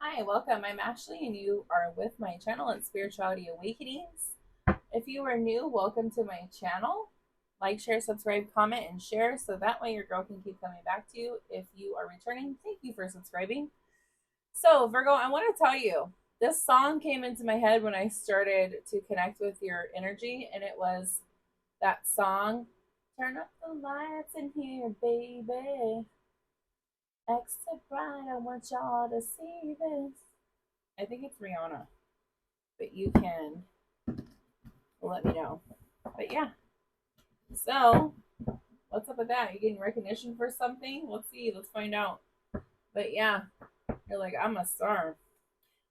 Hi, welcome. I'm Ashley, and you are with my channel at Spirituality Awakenings. If you are new, welcome to my channel. Like, share, subscribe, comment, and share so that way your girl can keep coming back to you. If you are returning, thank you for subscribing. So, Virgo, I want to tell you this song came into my head when I started to connect with your energy, and it was that song, Turn Up the Lights in Here, Baby. Extra bright, I want y'all to see this. I think it's Rihanna, but you can let me know. But yeah, so what's up with that? You getting recognition for something? Let's see. Let's find out. But yeah, you're like, I'm a star.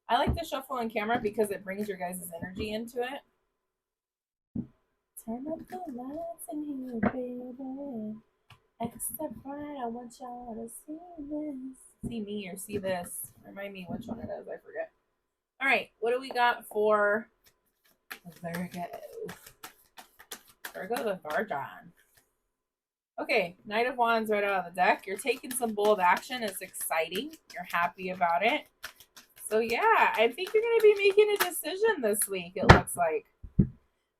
I like the shuffle on camera because it brings your guys' energy into it. Turn up the lights in here, baby. Extra bright, I want y'all to see this. See me or see this. Remind me which one it is. I forget. All right, what do we got for Virgo? Virgo the Virgin. Okay, Knight of Wands right out of the deck. You're taking some bold action. It's exciting. You're happy about it. So yeah, I think you're going to be making a decision this week, it looks like.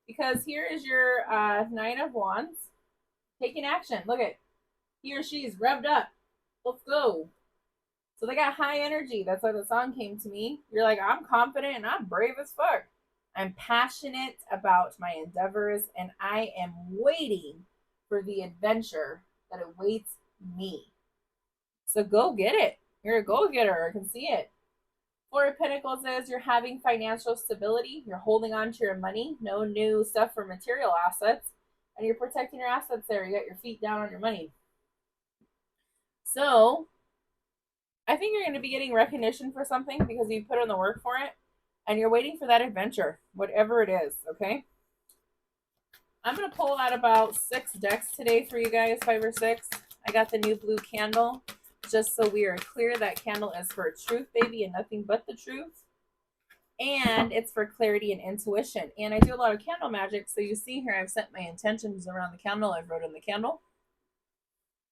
Because here is your Knight of Wands taking action. Look at, he or she's revved up. Let's go. So they got high energy. That's why the song came to me. You're like, I'm confident and I'm brave as fuck. I'm passionate about my endeavors and I am waiting for the adventure that awaits me. So go get it. You're a go getter. I can see it. Four of Pentacles is you're having financial stability. You're holding on to your money. No new stuff for material assets. And you're protecting your assets there. You got your feet down on your money. So I think you're going to be getting recognition for something because you put in the work for it. And you're waiting for that adventure, whatever it is, okay? I'm going to pull out about 6 decks today for you guys, 5 or 6. I got the new blue candle, just so we are clear. That candle is for truth, baby, and nothing but the truth. And it's for clarity and intuition. And I do a lot of candle magic, so you see here I've set my intentions around the candle. I've wrote in the candle.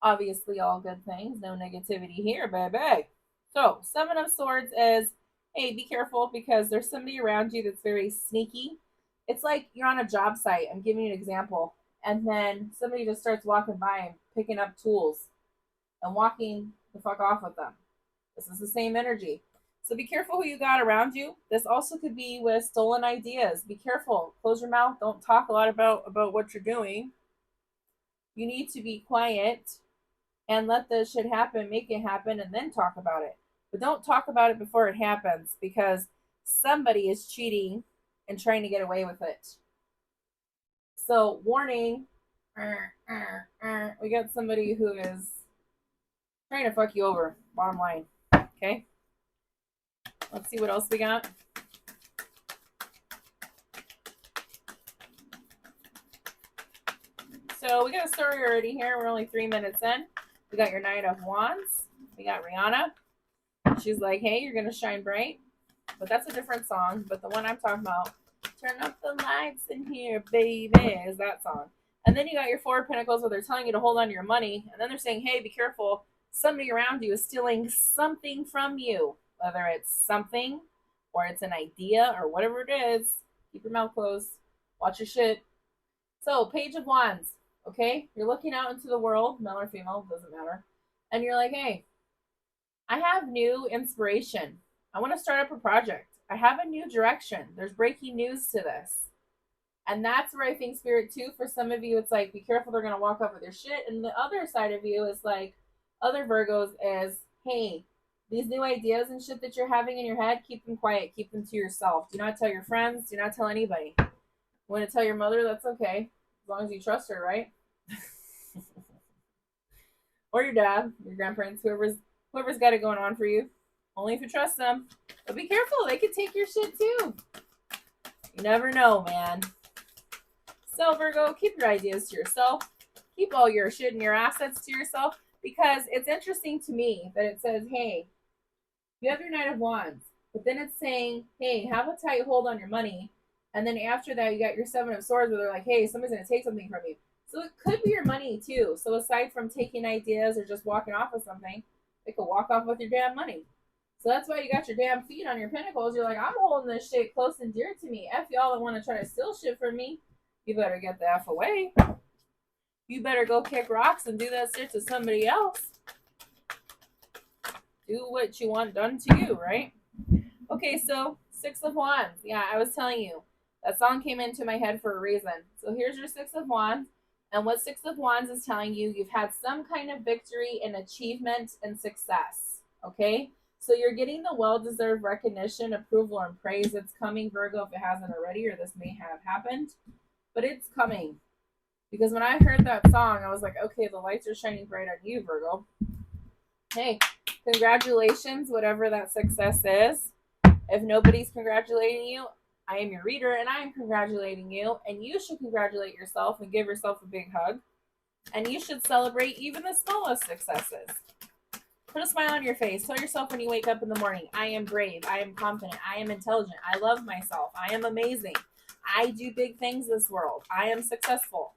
Obviously, all good things. No negativity here, baby. So, 7 of Swords is, hey, be careful because there's somebody around you that's very sneaky. It's like you're on a job site. I'm giving you an example. And then somebody just starts walking by and picking up tools and walking the fuck off with them. This is the same energy. So be careful who you got around you. This also could be with stolen ideas. Be careful. Close your mouth. Don't talk a lot about what you're doing. You need to be quiet and let this shit happen, make it happen, and then talk about it. But don't talk about it before it happens because somebody is cheating and trying to get away with it. So, warning, we got somebody who is trying to fuck you over, bottom line. Okay? Let's see what else we got. So, we got a story already here. We're only 3 minutes in. We got your Knight of Wands. We got Rihanna. She's like, hey, you're going to shine bright. But that's a different song. But the one I'm talking about, turn up the lights in here, baby, is that song. And then you got your Four of Pentacles where they're telling you to hold on to your money. And then they're saying, hey, be careful. Somebody around you is stealing something from you. Whether it's something or it's an idea or whatever it is. Keep your mouth closed. Watch your shit. So, Page of Wands. Okay? You're looking out into the world, male or female, doesn't matter. And you're like, hey, I have new inspiration. I want to start up a project. I have a new direction. There's breaking news to this. And that's where I think spirit too, for some of you, it's like, be careful, they're going to walk up with their shit. And the other side of you is like, other Virgos is, hey, these new ideas and shit that you're having in your head, keep them quiet. Keep them to yourself. Do not tell your friends. Do not tell anybody. You want to tell your mother? That's okay. As long as you trust her, right? Or your dad, your grandparents, whoever's got it going on for you. Only if you trust them. But be careful, they could take your shit too. You never know, man. So, Virgo, keep your ideas to yourself. Keep all your shit and your assets to yourself. Because it's interesting to me that it says, hey, you have your Knight of Wands. But then it's saying, hey, have a tight hold on your money. And then after that, you got your Seven of Swords where they're like, hey, somebody's going to take something from you. So it could be your money too. So aside from taking ideas or just walking off with something, they could walk off with your damn money. So that's why you got your damn feet on your pinnacles. You're like, I'm holding this shit close and dear to me. F y'all that want to try to steal shit from me. You better get the F away. You better go kick rocks and do that shit to somebody else. Do what you want done to you, right? Okay, so Six of Wands. Yeah, I was telling you. That song came into my head for a reason. So here's your Six of Wands. And what Six of Wands is telling you, you've had some kind of victory and achievement and success. Okay? So you're getting the well-deserved recognition, approval, and praise that's coming, Virgo, if it hasn't already, or this may have happened. But it's coming. Because when I heard that song, I was like, okay, the lights are shining bright on you, Virgo. Hey, congratulations, whatever that success is. If nobody's congratulating you, I am your reader and I am congratulating you. And you should congratulate yourself and give yourself a big hug. And you should celebrate even the smallest successes. Put a smile on your face. Tell yourself when you wake up in the morning, I am brave, I am confident, I am intelligent, I love myself, I am amazing. I do big things this world. I am successful.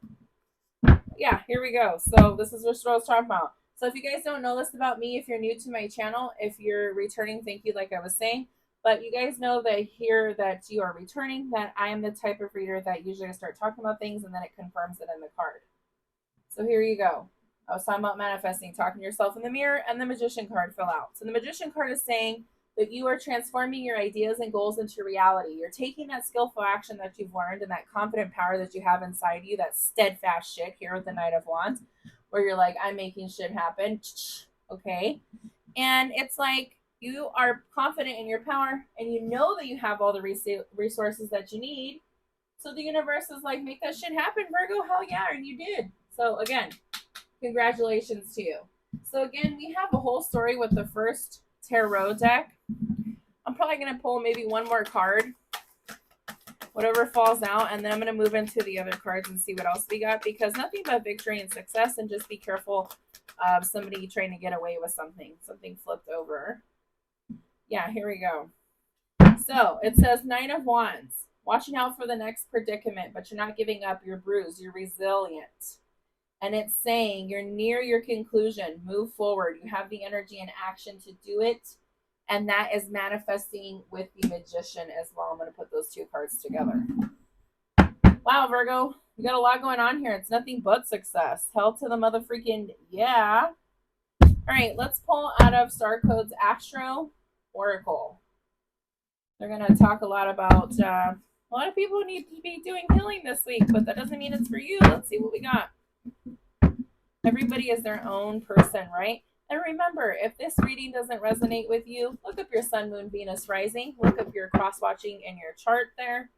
Yeah, here we go. So this is what I was talking about. So if you guys don't know this about me, if you're new to my channel, if you're returning, thank you, like I was saying. But you guys know that here that you are returning, that I am the type of reader that usually I start talking about things and then it confirms it in the card. So here you go. I was talking about manifesting, talking to yourself in the mirror, and the Magician card fell out. So the Magician card is saying that you are transforming your ideas and goals into reality. You're taking that skillful action that you've learned and that confident power that you have inside you, that steadfast shit here with the Knight of Wands, where you're like, I'm making shit happen. Okay. And it's like you are confident in your power and you know that you have all the resources that you need. So the universe is like, make that shit happen, Virgo. Hell yeah. And you did. So again, congratulations to you. So again, we have a whole story with the first tarot deck. I'm probably going to pull maybe one more card, whatever falls out, and then I'm going to move into the other cards and see what else we got, because nothing but victory and success, and just be careful of somebody trying to get away with something flipped over. Yeah, here we go. So it says Nine of Wands, watching out for the next predicament, but you're not giving up. You're bruised. You're resilient. And it's saying you're near your conclusion. Move forward. You have the energy and action to do it. And that is manifesting with the Magician as well. I'm going to put those two cards together. Wow, Virgo, you got a lot going on here. It's nothing but success. Hell to the mother freaking yeah. All right, let's pull out of Star Code's Astro Oracle. They're going to talk a lot about a lot of people need to be doing healing this week, but that doesn't mean it's for you. Let's see what we got. Everybody is their own person, right? And remember, if this reading doesn't resonate with you, look up your Sun, Moon, Venus, Rising. Look up your cross-watching in your chart there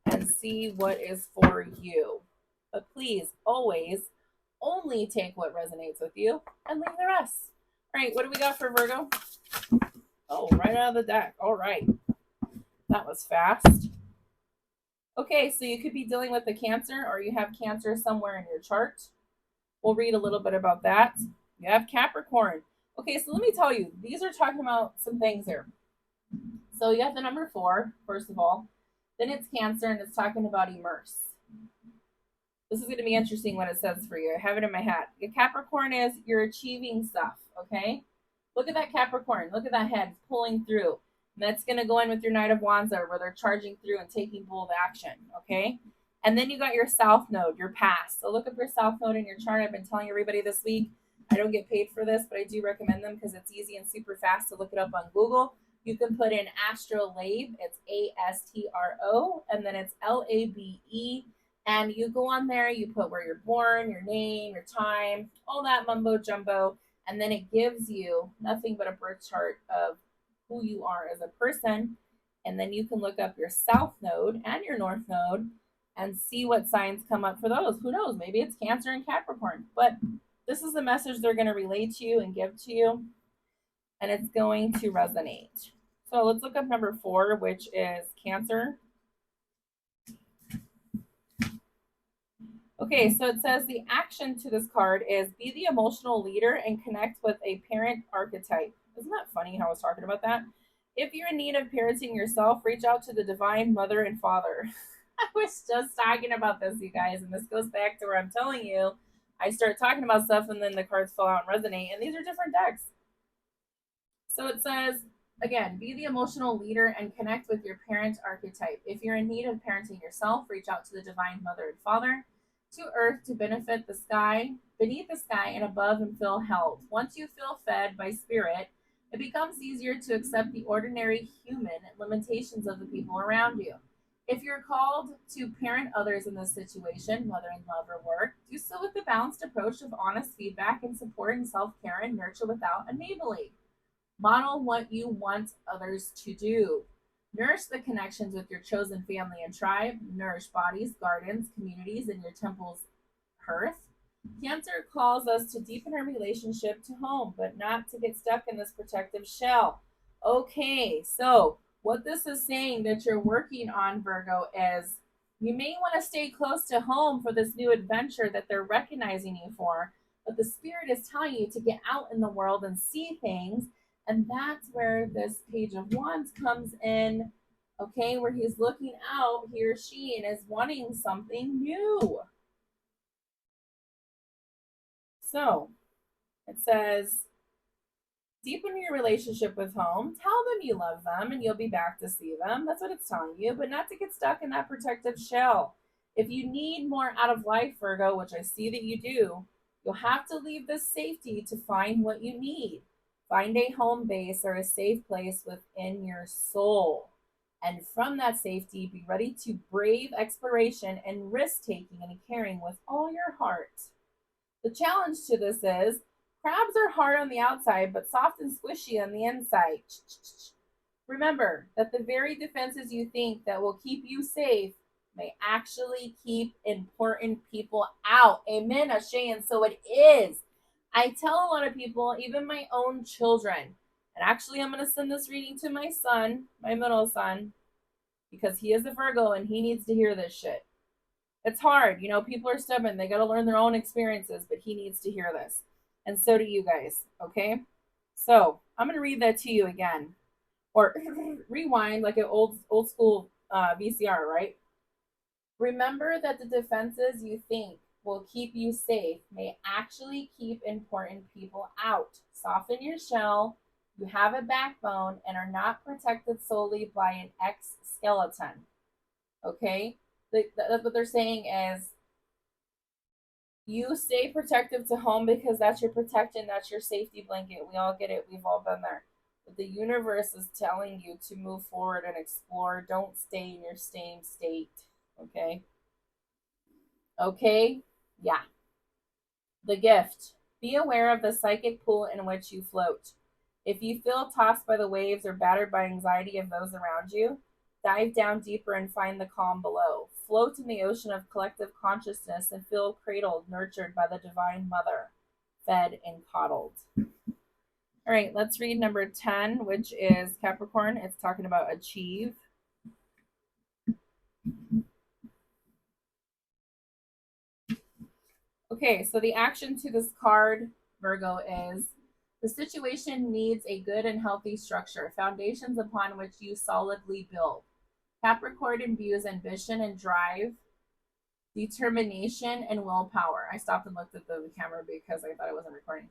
and see what is for you. But please, always, only take what resonates with you and leave the rest. All right, what do we got for Virgo? Oh, right out of the deck. All right. That was fast. Okay, so you could be dealing with a Cancer, or you have Cancer somewhere in your chart. We'll read a little bit about that. You have Capricorn. Okay, so let me tell you, these are talking about some things here. So you have the number 4, first of all. Then it's Cancer, and it's talking about immerse. This is going to be interesting what it says for you. I have it in my hat. Your Capricorn is you're achieving stuff, okay? Look at that Capricorn. Look at that head. It's pulling through. And that's going to go in with your Knight of Wands there, where they're charging through and taking bold action, okay? And then you got your South Node, your past. So look up your South Node in your chart. I've been telling everybody this week, I don't get paid for this, but I do recommend them because it's easy and super fast to look it up on Google. You can put in Astrolabe. It's ASTRO, and then it's LABE. And you go on there, you put where you're born, your name, your time, all that mumbo jumbo. And then it gives you nothing but a birth chart of who you are as a person. And then you can look up your South Node and your North Node and see what signs come up for those. Who knows? Maybe it's Cancer and Capricorn. But this is the message they're going to relate to you and give to you. And it's going to resonate. So let's look up number 4, which is Cancer. Okay, so it says the action to this card is be the emotional leader and connect with a parent archetype. Isn't that funny how I was talking about that? If you're in need of parenting yourself, reach out to the divine mother and father. I was just talking about this, you guys, and this goes back to where I'm telling you, I start talking about stuff and then the cards fall out and resonate, and these are different decks. So it says, Again, be the emotional leader and connect with your parent archetype. If you're in need of parenting yourself, reach out to the divine mother and father to earth to benefit the sky, beneath the sky and above and feel held. Once you feel fed by spirit, it becomes easier to accept the ordinary human limitations of the people around you. If you're called to parent others in this situation, whether in love or work, do so with the balanced approach of honest feedback and support and self care and nurture without enabling. Model what you want others to do. Nourish the connections with your chosen family and tribe. Nourish bodies, gardens, communities, and your temple's hearth. Cancer calls us to deepen our relationship to home, but not to get stuck in this protective shell. Okay, so what this is saying that you're working on, Virgo, is you may want to stay close to home for this new adventure that they're recognizing you for, but the spirit is telling you to get out in the world and see things. And that's where this Page of Wands comes in, okay, where he's looking out, he or she, and is wanting something new. So it says, deepen your relationship with home. Tell them you love them and you'll be back to see them. That's what it's telling you, but not to get stuck in that protective shell. If you need more out of life, Virgo, which I see that you do, you'll have to leave this safety to find what you need. Find a home base or a safe place within your soul. And from that safety, be ready to brave exploration and risk taking and caring with all your heart. The challenge to this is crabs are hard on the outside, but soft and squishy on the inside. Remember that the very defenses you think that will keep you safe may actually keep important people out. Amen, Ashe, and so it is. I tell a lot of people, even my own children, and actually I'm going to send this reading to my son, my middle son, because he is a Virgo and he needs to hear this shit. It's hard. You know, people are stubborn. They got to learn their own experiences, but he needs to hear this. And so do you guys. Okay. So I'm going to read that to you again, or rewind like an old school VCR, right? Remember that the defenses you think will keep you safe may actually keep important people out. Soften your shell. You have a backbone and are not protected solely by an ex skeleton. Okay? That's what they're saying is you stay protective to home because that's your protection, that's your safety blanket. We all get it. We've all been there. But the universe is telling you to move forward and explore. Don't stay in your same state. Okay? Okay? Yeah. The gift. Be aware of the psychic pool in which you float. If you feel tossed by the waves or battered by anxiety of those around you, dive down deeper and find the calm below. Float in the ocean of collective consciousness and feel cradled, nurtured by the Divine Mother, fed and coddled. All right, let's read number 10, which is Capricorn. It's talking about achieve. Okay, so the action to this card, Virgo, is the situation needs a good and healthy structure, foundations upon which you solidly build. Capricorn imbues ambition and drive, determination and willpower. I stopped and looked at the camera because I thought I wasn't recording.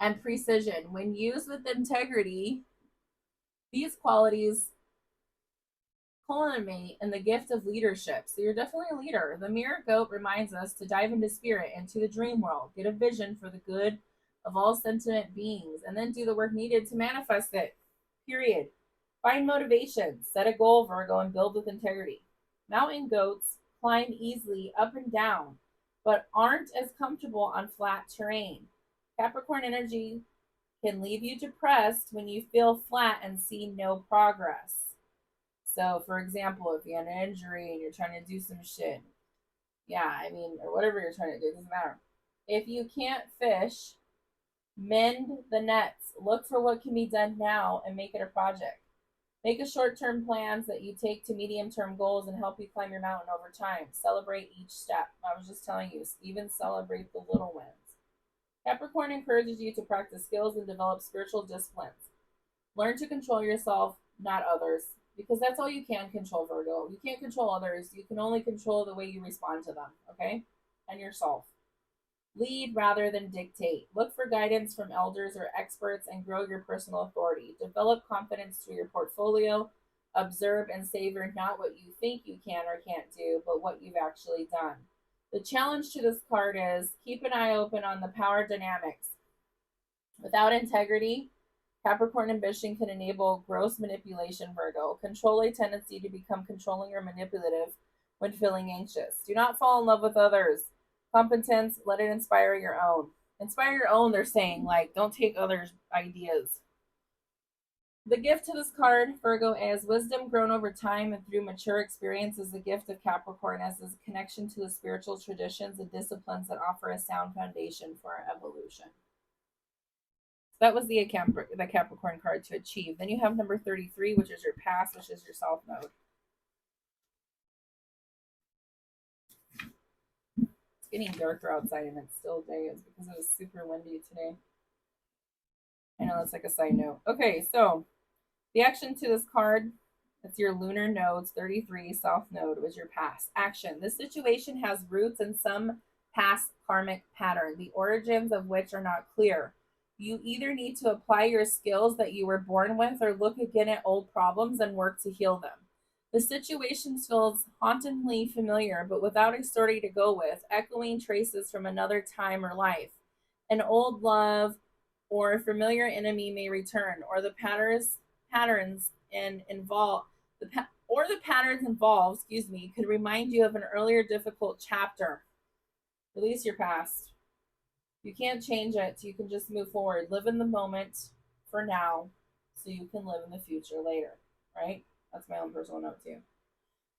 And precision. When used with integrity, these qualities culminate in the gift of leadership. So you're definitely a leader. The mirror goat reminds us to dive into spirit, into the dream world, get a vision for the good of all sentient beings, and then do the work needed to manifest it. Period. Find motivation, set a goal, Virgo, and build with integrity. Mountain goats climb easily up and down, but aren't as comfortable on flat terrain. Capricorn energy can leave you depressed when you feel flat and see no progress. So, for example, if you had an injury and you're trying to do some shit, yeah, I mean, or whatever you're trying to do, it doesn't matter. If you can't fish, mend the nets. Look for what can be done now and make it a project. Make a short-term plans that you take to medium-term goals and help you climb your mountain over time. Celebrate each step. I was just telling you, even celebrate the little wins. Capricorn encourages you to practice skills and develop spiritual disciplines. Learn to control yourself, not others, because that's all you can control, Virgo. You can't control others. You can only control the way you respond to them, okay? And yourself. Lead rather than dictate. Look for guidance from elders or experts and grow your personal authority. Develop confidence through your portfolio. Observe and savor not what you think you can or can't do, but what you've actually done. The challenge to this card is keep an eye open on the power dynamics. Without integrity, Capricorn ambition can enable gross manipulation, Virgo. Control a tendency to become controlling or manipulative when feeling anxious. Do not fall in love with others. Competence, let it inspire your own. Inspire your own, they're saying. Like, don't take others' ideas. The gift to this card, Virgo, is wisdom grown over time and through mature experience is the gift of Capricorn as a connection to the spiritual traditions and disciplines that offer a sound foundation for our evolution. That was the Capricorn card to achieve. Then you have number 33, which is your past, which is your South Node. It's getting darker outside and it's still day. It's because it was super windy today. I know that's like a side note. Okay, so the action to this card, it's your lunar nodes, 33, South Node was your past. Action. This situation has roots in some past karmic pattern, the origins of which are not clear. You either need to apply your skills that you were born with or look again at old problems and work to heal them. The situation feels hauntingly familiar, but without a story to go with, echoing traces from another time or life. An old love or a familiar enemy may return, or the patterns and involve the patterns involved, could remind you of an earlier difficult chapter. Release your past. You can't change it. You can just move forward. Live in the moment for now so you can live in the future later, right? That's my own personal note too.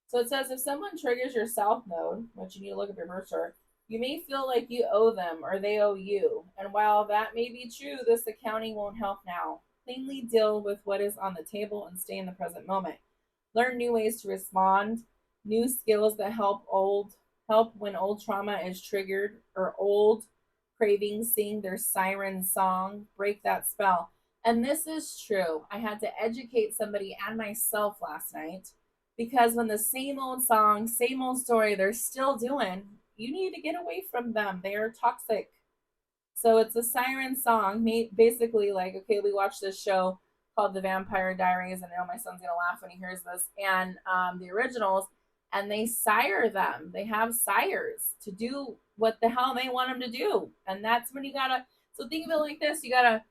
So it says if someone triggers your South Node, which you need to look up your birth chart, you may feel like you owe them or they owe you. And while that may be true, this accounting won't help now. Cleanly deal with what is on the table and stay in the present moment. Learn new ways to respond, new skills that help when old trauma is triggered or old cravings sing their siren song, break that spell. And this is true. I had to educate somebody and myself last night because when the same old song, same old story, they're still doing, you need to get away from them. They are toxic. So it's a siren song, basically like, okay, we watched this show called The Vampire Diaries, and I know my son's gonna laugh when he hears this, and the originals, and they sire them. They have sires to do what the hell they want them to do, and that's when you gotta. So think of it like this: you gotta.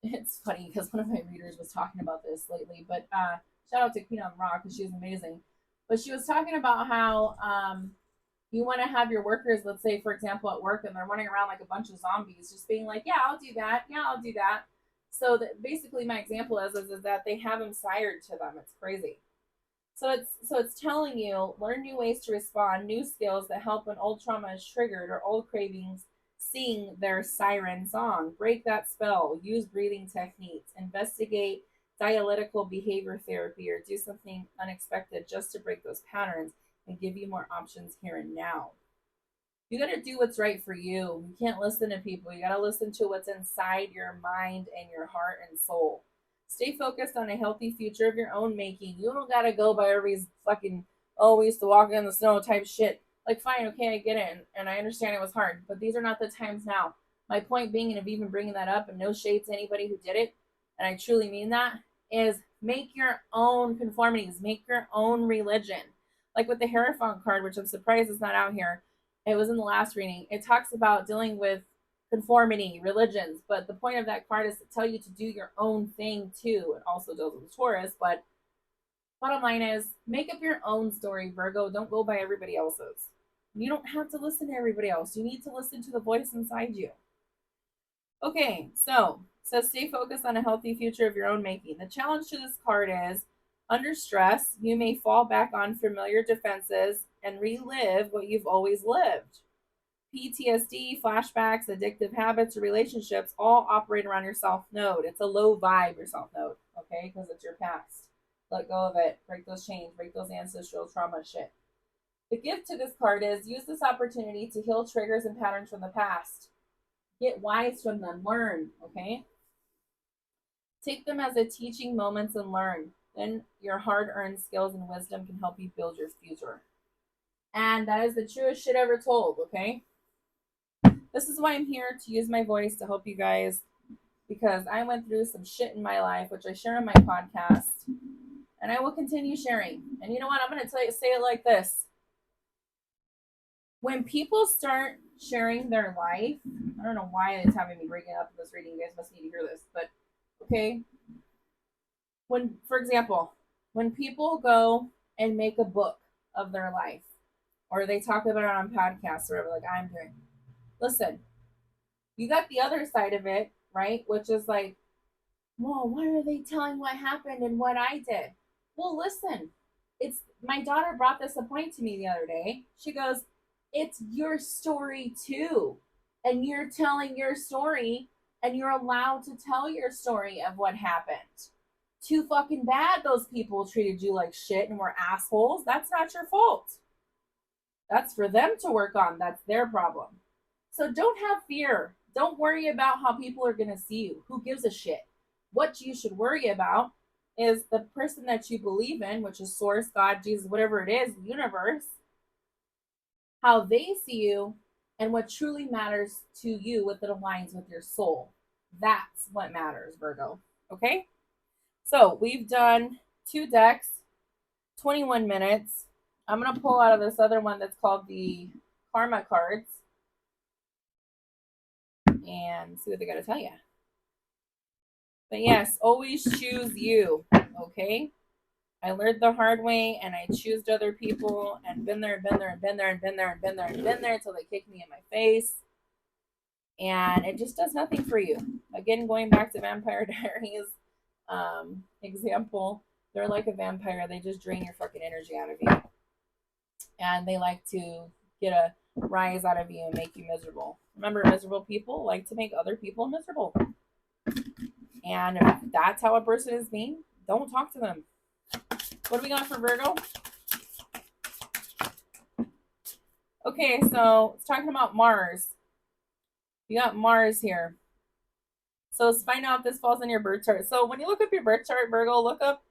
It's funny because one of my readers was talking about this lately, but shout out to Queen on Rock because she's amazing. But she was talking about how you want to have your workers, let's say, for example, at work, and they're running around like a bunch of zombies, just being like, yeah, I'll do that. Yeah, I'll do that. So that basically my example is that they have them sired to them. It's crazy. So it's telling you learn new ways to respond, new skills that help when old trauma is triggered or old cravings sing their siren song. Break that spell. Use breathing techniques. Investigate dialectical behavior therapy or do something unexpected just to break those patterns and give you more options here and now. You got to do what's right for you. You can't listen to people. You got to listen to what's inside your mind and your heart and soul. Stay focused on a healthy future of your own making. You don't got to go by everybody's fucking, oh, we used to walk in the snow type shit. Like, fine, okay, I get it. And I understand it was hard, but these are not the times now. My point being, and of even bringing that up, and no shade to anybody who did it, and I truly mean that, is make your own conformities, make your own religion. Like with the Hierophant card, which I'm surprised is not out here. It was in the last reading. It talks about dealing with conformity, religions, but the point of that card is to tell you to do your own thing too. It also deals with the Taurus, but bottom line is make up your own story, Virgo. Don't go by everybody else's. You don't have to listen to everybody else. You need to listen to the voice inside you. Okay, so stay focused on a healthy future of your own making. The challenge to this card is under stress, you may fall back on familiar defenses and relive what you've always lived. PTSD, flashbacks, addictive habits, or relationships all operate around your South Node. It's a low vibe, your South Node, okay? Because it's your past. Let go of it. Break those chains. Break those ancestral trauma shit. The gift to this card is use this opportunity to heal triggers and patterns from the past. Get wise from them. Learn, okay? Take them as a teaching moments and learn. Then your hard-earned skills and wisdom can help you build your future. And that is the truest shit ever told, okay? This is why I'm here, to use my voice to help you guys, because I went through some shit in my life, which I share on my podcast, and I will continue sharing. And you know what? I'm going to say it like this. When people start sharing their life, I don't know why it's having me breaking up this reading. You guys must need to hear this, but okay. When, for example, when people go and make a book of their life, or they talk about it on podcasts or whatever, like I'm doing, listen, you got the other side of it, right? Which is like, well, why are they telling what happened and what I did? Well, listen, it's my daughter brought this a point to me the other day. She goes, it's your story too. And you're telling your story, and you're allowed to tell your story of what happened. Too fucking bad those people treated you like shit and were assholes. That's not your fault. That's for them to work on. That's their problem. So don't have fear. Don't worry about how people are going to see you. Who gives a shit? What you should worry about is the person that you believe in, which is Source, God, Jesus, whatever it is, the universe, how they see you, and what truly matters to you, what that aligns with your soul. That's what matters, Virgo. Okay? So we've done 2 decks, 21 minutes. I'm going to pull out of this other one that's called the Karma cards and see what they got to tell you. But yes, always choose you, okay? I learned the hard way, and I choose other people, and been there, and been there, and been there, and been there, and been there, and been there until they kick me in my face. And it just does nothing for you. Again, going back to Vampire Diaries example, they're like a vampire. They just drain your fucking energy out of you. And they like to get a rise out of you and make you miserable. Remember, miserable people like to make other people miserable. And if that's how a person is being, don't talk to them. What do we got for Virgo? Okay, so it's talking about Mars. You got Mars here. So let's find out if this falls in your birth chart. So when you look up your birth chart, Virgo, look up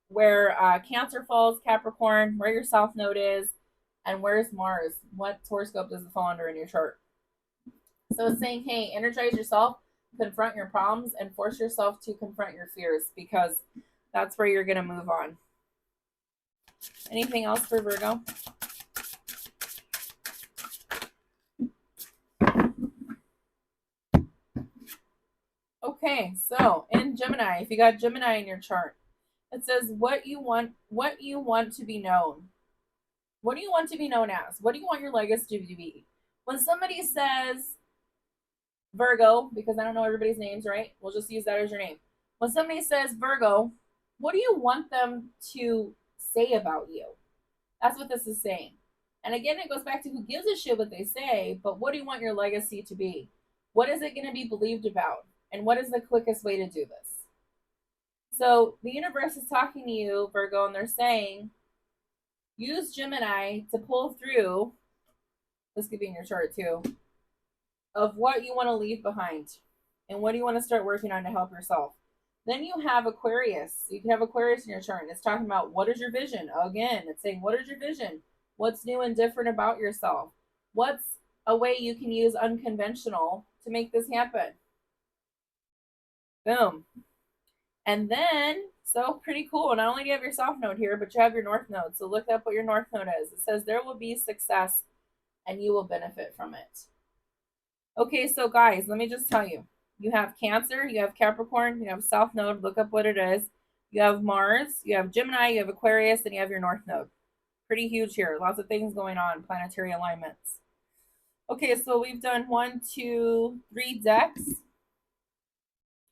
where Cancer falls, Capricorn, where your South Node is, and where's Mars. What horoscope does it fall under in your chart? So it's saying, hey, energize yourself, confront your problems, and force yourself to confront your fears, because that's where you're going to move on. Anything else for Virgo? Okay, so in Gemini, if you got Gemini in your chart, it says what you want to be known. What do you want to be known as? What do you want your legacy to be? When somebody says Virgo, because I don't know everybody's names, right? We'll just use that as your name. When somebody says Virgo, what do you want them to say about you? That's what this is saying. And again, it goes back to who gives a shit what they say, but what do you want your legacy to be? What is it going to be believed about? And what is the quickest way to do this? So the universe is talking to you, Virgo, and they're saying, use Gemini to pull through, this could be in your chart too, of what you want to leave behind and what do you want to start working on to help yourself. Then you have Aquarius. You can have Aquarius in your chart. It's talking about what is your vision? Again, it's saying, what is your vision? What's new and different about yourself? What's a way you can use unconventional to make this happen? Boom. And then, so pretty cool. Not only do you have your South Node here, but you have your North Node. So look up what your North Node is. It says there will be success and you will benefit from it. Okay, so guys, let me just tell you. You have Cancer, you have Capricorn, you have South Node. Look up what it is. You have Mars, you have Gemini, you have Aquarius, and you have your North Node. Pretty huge here. Lots of things going on, planetary alignments. Okay, so we've done 1, 2, 3 decks.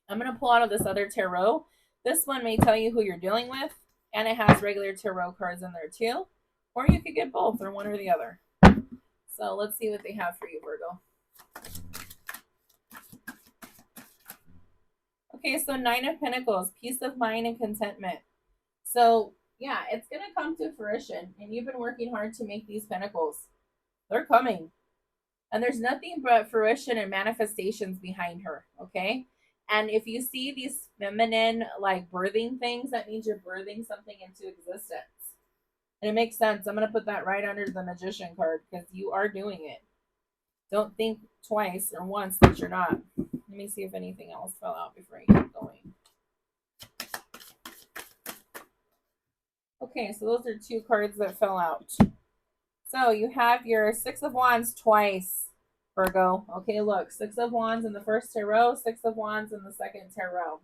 I'm going to pull out of this other tarot. This one may tell you who you're dealing with, and it has regular tarot cards in there too. Or you could get both, or one or the other. So let's see what they have for you, Virgo. Okay, so 9 of Pentacles, peace of mind and contentment. So yeah, it's going to come to fruition, and you've been working hard to make these pentacles. They're coming. And there's nothing but fruition and manifestations behind her, okay? And if you see these feminine, like, birthing things, that means you're birthing something into existence. And it makes sense. I'm going to put that right under the Magician card because you are doing it. Don't think twice or once that you're not. Let me see if anything else fell out before I keep going. Okay, so those are 2 cards that fell out. So you have your 6 of Wands twice, Virgo. Okay, look, 6 of Wands in the first tarot, 6 of Wands in the second tarot.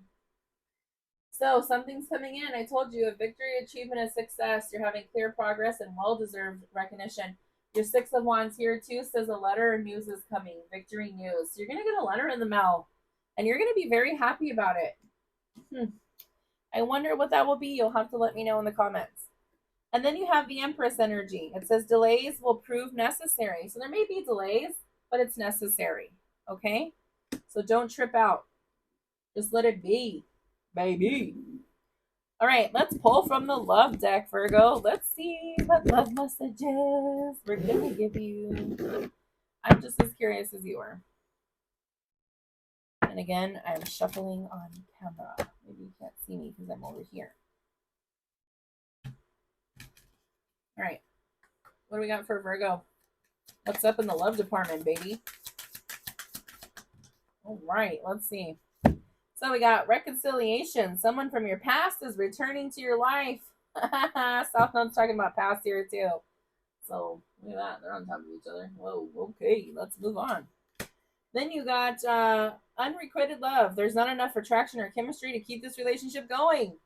So something's coming in. I told you, a victory, achievement, and success. You're having clear progress and well-deserved recognition. Your 6 of Wands here too says a letter or news is coming. Victory news. So you're going to get a letter in the mail, and you're going to be very happy about it. I wonder what that will be. You'll have to let me know in the comments. And then you have the Empress energy. It says delays will prove necessary. So there may be delays, but it's necessary. Okay? So don't trip out. Just let it be, baby. All right, let's pull from the love deck, Virgo. Let's see what love messages we're going to give you. I'm just as curious as you are. And again, I'm shuffling on camera. Maybe you can't see me because I'm over here. All right. What do we got for Virgo? What's up in the love department, baby? All right, let's see. So we got reconciliation. Someone from your past is returning to your life. Southnode's talking about past here too. So look at that. They're on top of each other. Whoa, okay, let's move on. Then you got unrequited love. There's not enough attraction or chemistry to keep this relationship going.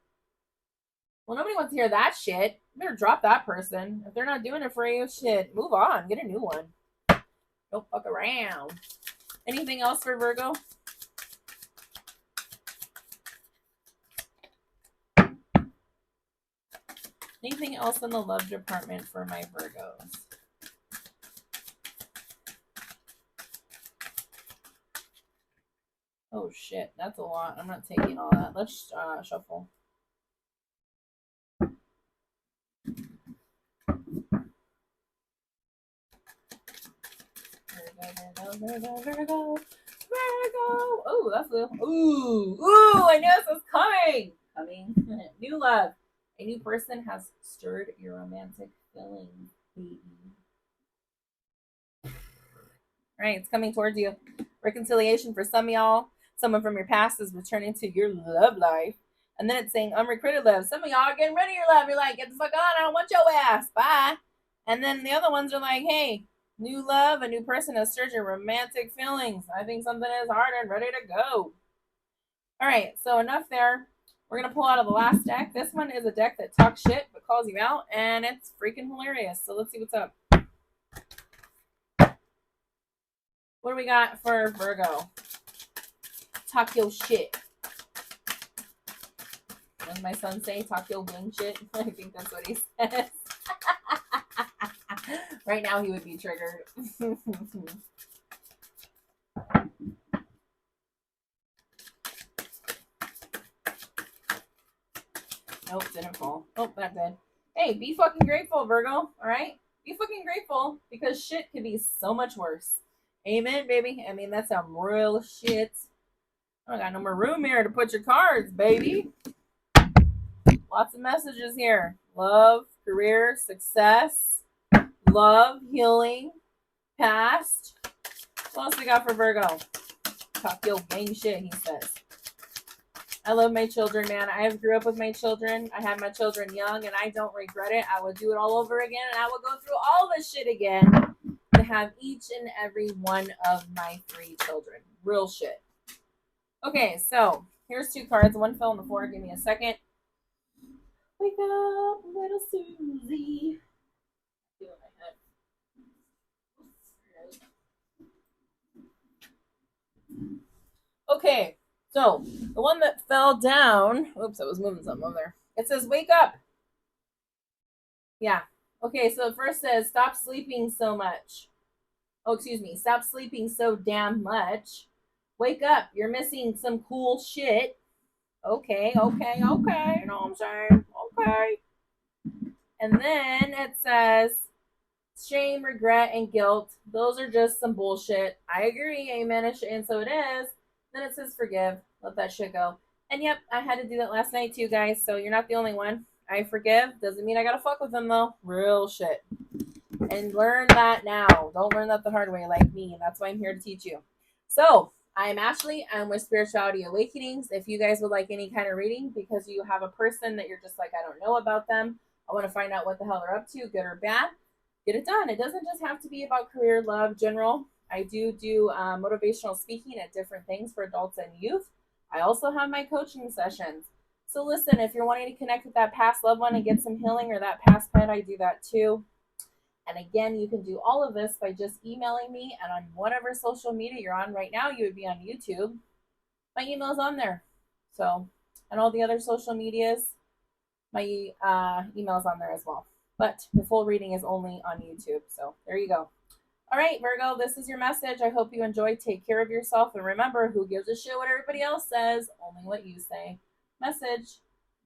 Well, nobody wants to hear that shit. You better drop that person. If they're not doing it for you, shit, move on. Get a new one. Don't fuck around. Anything else for Virgo? Anything else in the love department for my Virgos? Oh shit, that's a lot. I'm not taking all that. Let's shuffle. Virgo. Oh, that's a ooh! I knew this was coming. New love. A new person has stirred your romantic feelings, baby. All right, it's coming towards you. Reconciliation for some of y'all. Someone from your past is returning to your love life. And then it's saying unrequited love. Some of y'all are getting rid of your love. You're like, get the fuck on. I don't want your ass. Bye. And then the other ones are like, hey, new love, a new person has stirred your romantic feelings. I think something is hard and ready to go. All right, so enough there. We're going to pull out of the last deck. This one is a deck that talks shit but calls you out, and it's freaking hilarious. So let's see what's up. What do we got for Virgo? Talk your shit. What does my son say? Talk your gang shit? I think that's what he says. Right now he would be triggered. Nope, didn't fall. Oh, that did. Hey, be fucking grateful, Virgo. All right? Be fucking grateful because shit could be so much worse. Amen, baby. I mean, that's some real shit. I don't got no more room here to put your cards, baby. Lots of messages here. Love, career, success, love, healing, past. What else we got for Virgo? Talk your gang shit, he says. I love my children, man. I have grew up with my children. I had my children young, and I don't regret it. I would do it all over again, and I would go through all this shit again to have each and every one of my 3 children. Real shit. Okay, so here's 2 cards. One fell on the floor. Give me a second. Wake up, little Susie. Feel my head. Okay, so the one that fell down. Oops, I was moving something over there. It says, wake up. Yeah. Okay, so it first says, stop sleeping so much. Oh, excuse me. Stop sleeping so damn much. Wake up. You're missing some cool shit. Okay. You know what I'm saying? Okay. And then it says, shame, regret, and guilt. Those are just some bullshit. I agree. Amen. And so it is. Then it says, forgive. Let that shit go. And yep, I had to do that last night too, guys. So you're not the only one. I forgive. Doesn't mean I gotta fuck with them though. Real shit. And learn that now. Don't learn that the hard way like me. That's why I'm here to teach you. So, I'm Ashley. I'm with Spirituality Awakenings. If you guys would like any kind of reading because you have a person that you're just like, I don't know about them, I want to find out what the hell they're up to, good or bad, get it done. It doesn't just have to be about career, love, general. I do motivational speaking at different things for adults and youth. I also have my coaching sessions. So listen, if you're wanting to connect with that past loved one and get some healing or that past pet, I do that too. And again, you can do all of this by just emailing me, and on whatever social media you're on right now, you would be on YouTube. My email's on there. So, and all the other social medias, my email's on there as well. But the full reading is only on YouTube. So there you go. All right, Virgo, this is your message. I hope you enjoy. Take care of yourself. And remember, who gives a shit what everybody else says? Only what you say. Message.